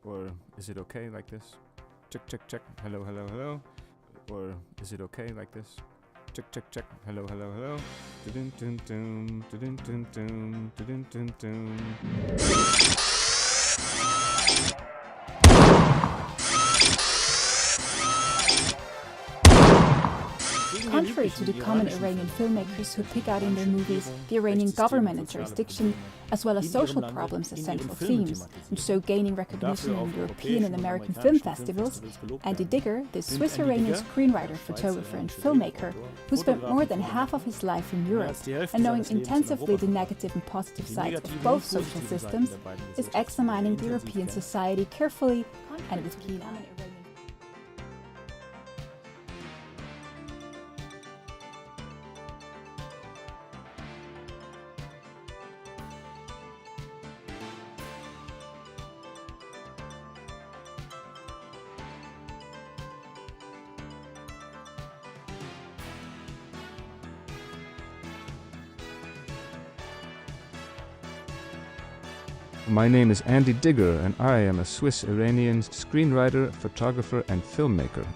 Or is it okay like this? Check, check, check. Hello, hello, hello. Or is it okay like this? Check, check, check. Hello, hello, hello. Dun dun dun dun dun dun dun dun dun. Contrary to the common Iranian filmmakers who pick out in their movies the Iranian government and jurisdiction, as well as social problems as central themes, and so gaining recognition in European and American film festivals, Andy Digger, the Swiss-Iranian screenwriter, photographer and filmmaker, who spent more than half of his life in Europe and knowing intensively the negative and positive sides of both social systems, is examining the European society carefully and with keen eye. My name is Andy Digger, and I am a Swiss-Iranian screenwriter, photographer, and filmmaker.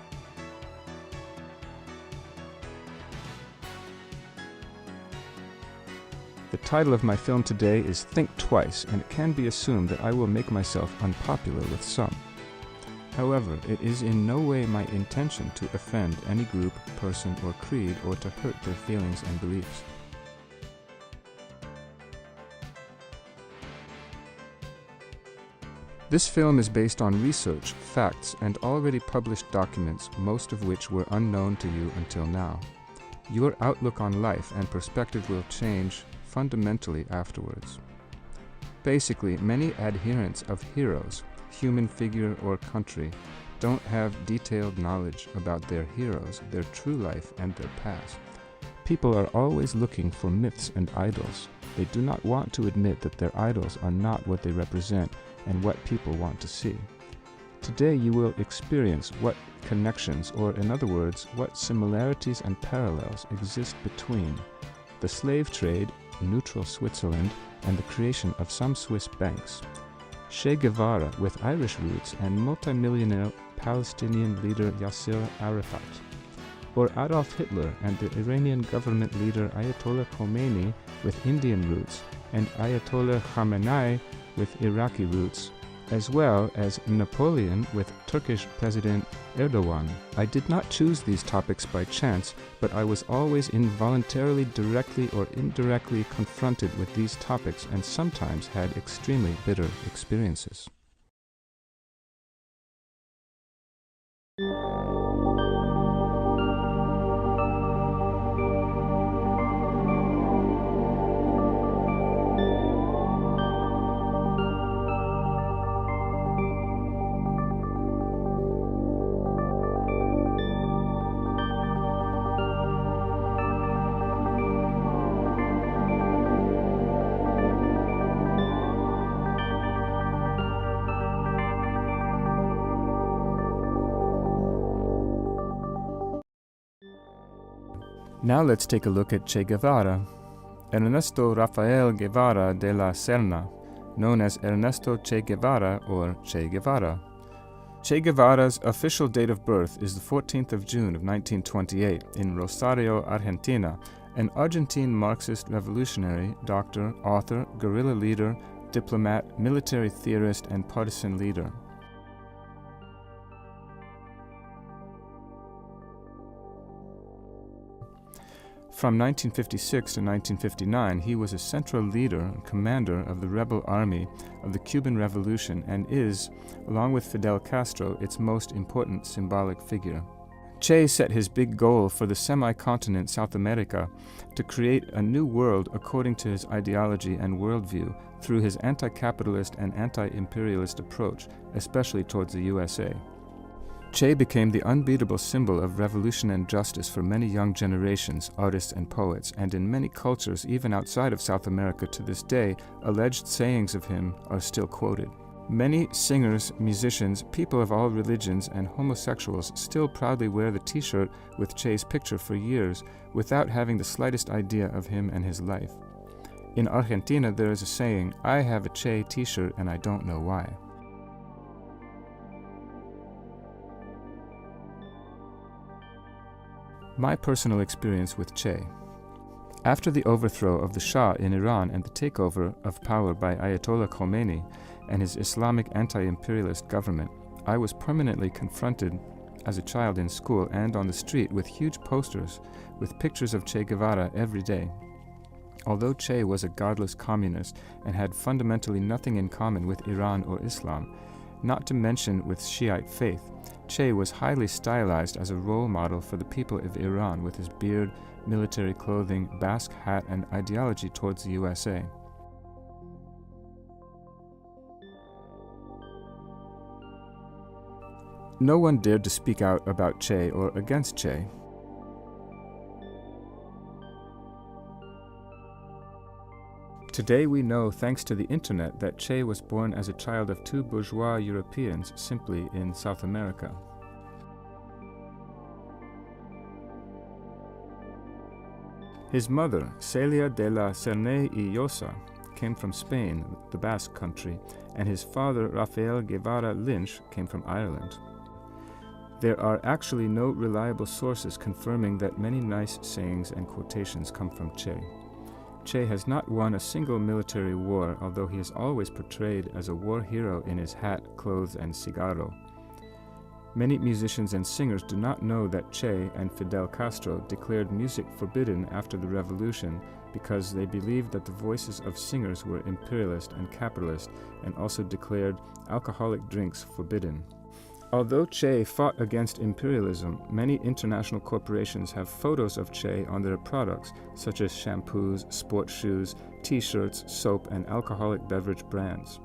The title of my film today is Think Twice, and it can be assumed that I will make myself unpopular with some. However, it is in no way my intention to offend any group, person, or creed, or to hurt their feelings and beliefs. This film is based on research, facts, and already published documents, most of which were unknown to you until now. Your outlook on life and perspective will change fundamentally afterwards. Basically, many adherents of heroes, human figure or country, don't have detailed knowledge about their heroes, their true life, and their past. People are always looking for myths and idols. They do not want to admit that their idols are not what they represent and what people want to see. Today you will experience what connections, or in other words, what similarities and parallels exist between the slave trade, neutral Switzerland, and the creation of some Swiss banks, Che Guevara with Irish roots and multimillionaire Palestinian leader Yasser Arafat, or Adolf Hitler and the Iranian government leader Ayatollah Khomeini with Indian roots, and Ayatollah Khamenei with Iraqi roots, as well as Napoleon with Turkish President Erdogan. I did not choose these topics by chance, but I was always involuntarily, directly or indirectly confronted with these topics and sometimes had extremely bitter experiences. Now let's take a look at Che Guevara. Ernesto Rafael Guevara de la Serna, known as Ernesto Che Guevara or Che Guevara. Che Guevara's official date of birth is the 14th of June of 1928 in Rosario, Argentina, an Argentine Marxist revolutionary, doctor, author, guerrilla leader, diplomat, military theorist, and partisan leader. From 1956 to 1959, he was a central leader and commander of the rebel army of the Cuban Revolution and is, along with Fidel Castro, its most important symbolic figure. Che set his big goal for the semi-continent South America to create a new world according to his ideology and worldview through his anti-capitalist and anti-imperialist approach, especially towards the USA. Che became the unbeatable symbol of revolution and justice for many young generations, artists and poets, and in many cultures, even outside of South America to this day, alleged sayings of him are still quoted. Many singers, musicians, people of all religions, and homosexuals still proudly wear the t-shirt with Che's picture for years without having the slightest idea of him and his life. In Argentina, there is a saying, "I have a Che t-shirt and I don't know why." My personal experience with Che. After the overthrow of the Shah in Iran and the takeover of power by Ayatollah Khomeini and his Islamic anti-imperialist government, I was permanently confronted as a child in school and on the street with huge posters with pictures of Che Guevara every day. Although Che was a godless communist and had fundamentally nothing in common with Iran or Islam, not to mention with Shiite faith, Che was highly stylized as a role model for the people of Iran with his beard, military clothing, Basque hat, and ideology towards the USA. No one dared to speak out about Che or against Che. Today we know, thanks to the internet, that Che was born as a child of two bourgeois Europeans simply in South America. His mother, Celia de la Serna y Llosa, came from Spain, the Basque country, and his father, Rafael Guevara Lynch, came from Ireland. There are actually no reliable sources confirming that many nice sayings and quotations come from Che. Che has not won a single military war, although he is always portrayed as a war hero in his hat, clothes, and cigarro. Many musicians and singers do not know that Che and Fidel Castro declared music forbidden after the revolution because they believed that the voices of singers were imperialist and capitalist, and also declared alcoholic drinks forbidden. Although Che fought against imperialism, many international corporations have photos of Che on their products, such as shampoos, sports shoes, t-shirts, soap, and alcoholic beverage brands.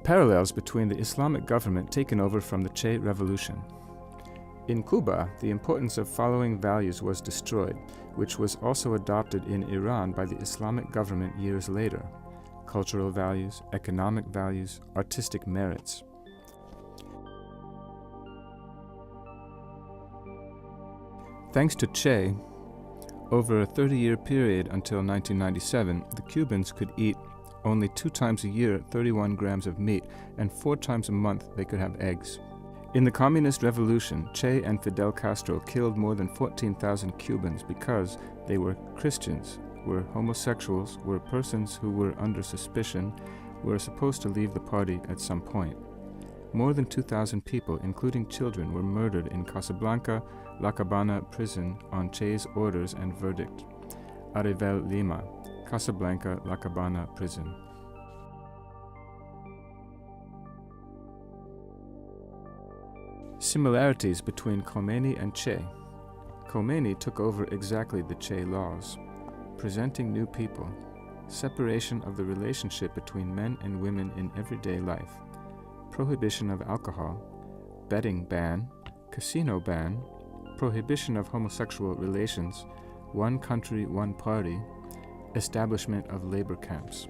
Parallels between the Islamic government taken over from the Che revolution. In Cuba, the importance of following values was destroyed, which was also adopted in Iran by the Islamic government years later. Cultural values, economic values, artistic merits. Thanks to Che, over a 30-year period until 1997, the Cubans could eat only 2 times a year 31 grams of meat, and 4 times a month they could have eggs. In the Communist Revolution, Che and Fidel Castro killed more than 14,000 Cubans because they were Christians, were homosexuals, were persons who were under suspicion, were supposed to leave the party at some point. More than 2,000 people, including children, were murdered in Casablanca, La Cabana prison on Che's orders and verdict. Arivel Lima, Casablanca, La Cabana prison. Similarities between Khomeini and Che. Khomeini took over exactly the Che laws. Presenting new people, separation of the relationship between men and women in everyday life, prohibition of alcohol, betting ban, casino ban, prohibition of homosexual relations, one country, one party, establishment of labor camps.